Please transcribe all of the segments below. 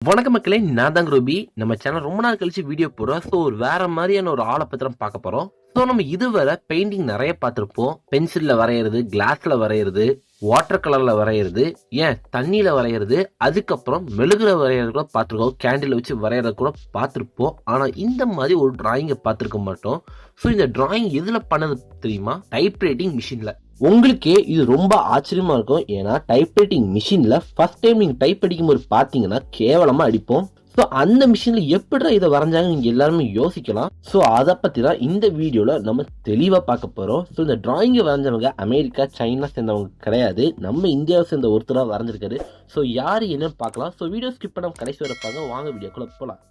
வணக்க மக்களே, நான் தான் ரூபி. நம்ம சேனல் ரொம்ப நாள் கழிச்சு வீடியோ போடுறோம். ஸோ ஒரு வேற மாதிரியான ஒரு ஆளை பத்திரம் பார்க்க போறோம். ஸோ நம்ம இதுவரை பெயிண்டிங் நிறைய பார்த்துருப்போம். பென்சில்ல வரைகிறது, கிளாஸ்ல வரைகிறது, வாட்டர் கலர்ல வரைகிறது, ஏன் தண்ணியில வரைகிறது, அதுக்கப்புறம் மெழுகுல வரைகிறது கூட பார்த்துருக்கோம். கேண்டில் வச்சு வரைகிறத கூட பார்த்துருப்போம். ஆனா இந்த மாதிரி ஒரு டிராயிங்கை பார்த்துருக்க மாட்டோம். ஸோ இந்த டிராயிங் எதுல பண்ணது தெரியுமா? டைப்ரைட்டிங் மிஷின்ல. உங்களுக்கே இது ரொம்ப ஆச்சரியமா இருக்கும். ஏன்னா டைப்ரைட்டிங் மிஷின்ல ஃபர்ஸ்ட் டைம் நீங்க டைப் அடிக்கும்போது பாத்தீங்கன்னா கேவலமா அடிப்போம். ஸோ அந்த மிஷின்ல எப்படி இதை வரைஞ்சாங்க நீங்க எல்லாருமே யோசிக்கலாம். ஸோ அதை பத்தி தான் இந்த வீடியோல நம்ம தெளிவா பார்க்க போறோம். ஸோ இந்த டிராயிங்கை வரைஞ்சவங்க அமெரிக்கா, சைனா சேர்ந்தவங்க கிடையாது. நம்ம இந்தியாவை சேர்ந்த ஒருத்தரா வரைஞ்சிருக்காரு. ஸோ யாரு என்னன்னு பார்க்கலாம். ஸோ வீடியோ ஸ்கிப் பண்ணாம கடைசி வரை பாருங்க. வாங்க வீடியோக்குள்ள போலாம்.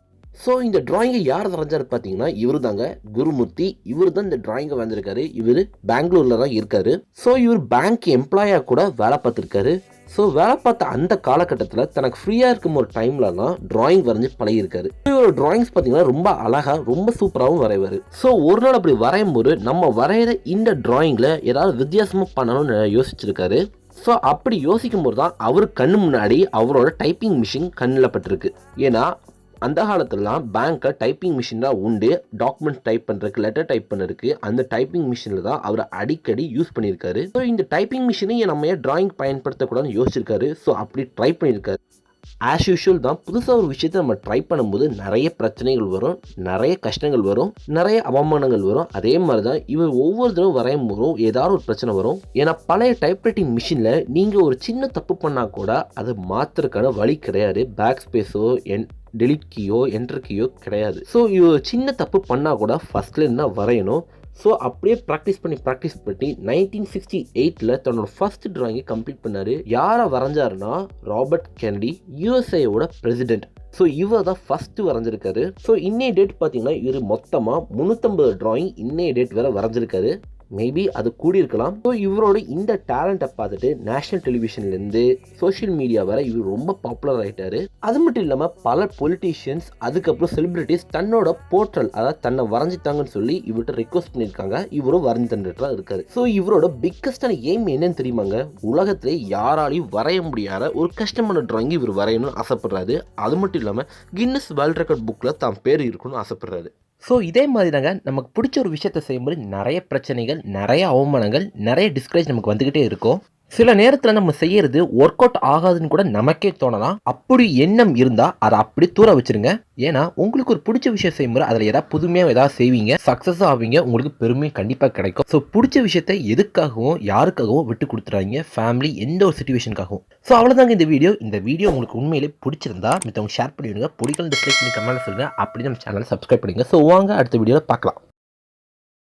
ஸோ இந்த டிராயிங்கை யார் வரைஞ்சாரு பார்த்தீங்கன்னா இவர் தாங்க, குருமூர்த்தி. இவர் தான் இந்த டிராயிங்கை வரைஞ்சிருக்காரு. இவர் பெங்களூர்ல தான் இருக்காரு. ஸோ இவர் பேங்க் எம்ப்ளாயா கூட வேலை பார்த்துருக்காரு. ஸோ வேலை பார்த்த அந்த காலகட்டத்தில் தனக்கு ஃப்ரீயாக இருக்கும் ஒரு டைம்லலாம் டிராயிங் வரைஞ்சி பழகிருக்காரு. இவரோட டிராயிங்ஸ் பார்த்தீங்கன்னா ரொம்ப அழகாக, ரொம்ப சூப்பராகவும் வரைவார். ஸோ ஒரு நாள் அப்படி வரையும் போது நம்ம வரைகிற இந்த டிராயிங்கில் ஏதாவது வித்தியாசமாக பண்ணணும்னு யோசிச்சிருக்காரு. ஸோ அப்படி யோசிக்கும் போது தான் அவர் கண்ணு முன்னாடி அவரோட டைப்பிங் மிஷின் கண்ணில் பட்டிருக்கு. ஏன்னா அந்த காலத்துலலாம் பேங்க்ல டைப்பிங் மிஷின் தான் உண்டு. டாக்குமெண்ட் டைப் பண்ணுறதுக்கு, லெட்டர் டைப் பண்ணுறதுக்கு அந்த டைப்பிங் மிஷினில் தான் அவர் அடிக்கடி யூஸ் பண்ணியிருக்காரு. ஸோ இந்த டைப்பிங் மிஷினை நம்ம ஏன் டிராயிங் பயன்படுத்தக்கூடாதுன்னு யோசிச்சிருக்காரு. ஸோ அப்படி ட்ரை பண்ணியிருக்காரு. ஆஸ் யூஷுவல் தான், புதுசாக ஒரு விஷயத்தை நம்ம ட்ரை பண்ணும்போது நிறைய பிரச்சனைகள் வரும், நிறைய கஷ்டங்கள் வரும், நிறைய அவமானங்கள் வரும். அதே மாதிரி தான் இவர் ஒவ்வொரு தடவை வரையும் போதும் ஏதாவது ஒரு பிரச்சனை வரும். ஏன்னா பழைய டைப்ரைட்டிங் மிஷினில் நீங்கள் ஒரு சின்ன தப்பு பண்ணால் கூட அதை மாற்றுறதுக்கான வழி கிடையாது. பேக் ஸ்பேஸோ டெலிட் கீயோ என்டர் கீயோ கிடையாது. ஸோ இவர் சின்ன தப்பு பண்ணால் கூட ஃபர்ஸ்ட்லேருந்து தான் வரையணும். ஸோ அப்படியே ப்ராக்டிஸ் பண்ணி 1968 தன்னோட ஃபர்ஸ்ட் டிராயிங்கை கம்ப்ளீட் பண்ணார். யாரை வரைஞ்சாருன்னா ராபர்ட் கென்னடி, யூஎஸ்ஏயோட பிரசிடென்ட். ஸோ இவர் தான் ஃபர்ஸ்ட் வரைஞ்சிருக்காரு. ஸோ இன்னைய டேட் பார்த்தீங்கன்னா இவர் மொத்தமாக 350 டிராயிங் இன்னைய டேட் வேற வரைஞ்சிருக்காரு. மேபி அது கூடியிருக்கலாம். ஸோ இவரோட இந்த டேலண்ட்டை பார்த்துட்டு நேஷனல் டெலிவிஷன்லேருந்து சோஷியல் மீடியா வர இவர் ரொம்ப பாப்புலர் ஆகிட்டாரு. அது மட்டும் இல்லாமல் பல பொலிட்டீஷியன்ஸ், அதுக்கப்புறம் செலிபிரிட்டிஸ் தன்னோட போர்ட்ரல், அதாவது தன்னை வரைஞ்சிட்டாங்கன்னு சொல்லி இவர்கிட்ட ரெக்வஸ்ட் பண்ணியிருக்காங்க. இவரும் வரைஞ்சி தந்துட்டு இருக்காரு. ஸோ இவரோட பிக்கஸ்டான எய்ம் என்னன்னு தெரியுமாங்க? உலகத்திலே யாராலையும் வரைய முடியாத ஒரு கஷ்டமான டிராயிங் இவர் வரையணும்னு ஆசைப்படுறாரு. அது மட்டும் இல்லாமல் கின்னஸ் வேர்ல்ட் ரெக்கார்ட் புக்கில் தான் பேர் இருக்கணும்னு ஆசைப்படுறாரு. ஸோ இதே மாதிரி தாங்க, நமக்கு பிடிச்ச ஒரு விஷயத்தை செய்யும்போது நிறைய பிரச்சனைகள், நிறைய அவமானங்கள், நிறைய டிஸ்கரேஜ் நமக்கு வந்துக்கிட்டே இருக்கும். சில நேரத்தில் நம்ம செய்யறது ஒர்க் அவுட் ஆகாதுன்னு கூட நமக்கே தோணலாம். அப்படி எண்ணம் இருந்தால் அதை அப்படி தூர வச்சிருங்க. ஏன்னா உங்களுக்கு ஒரு பிடிச்ச விஷயம் செய்யும்போது அதில் ஏதாவது புதுமையாக ஏதாவது செய்வீங்க, சக்ஸஸ் ஆவீங்க, உங்களுக்கு பெருமை கண்டிப்பாக கிடைக்கும். ஸோ பிடிச்ச விஷயத்தை எதுக்காகவும் யாருக்காகவும் விட்டு கொடுத்துறாங்க, ஃபேமிலி எந்த ஒரு சுச்சுவேஷனுக்காகவும். ஸோ அவ்வளோதாங்க இந்த வீடியோ. இந்த வீடியோ உங்களுக்கு உண்மையிலே பிடிச்சிருந்தா மற்றவங்க ஷேர் பண்ணிவிடுங்க. பிடிக்கல டிஸ்லைக் பண்ணி கமெண்ட்ல சொல்லுங்கள். அப்படி நம்ம சேனலை சப்ஸ்கிரைப் பண்ணுங்க. ஸோ வாங்க அடுத்த வீடியோவில் பார்க்கலாம்.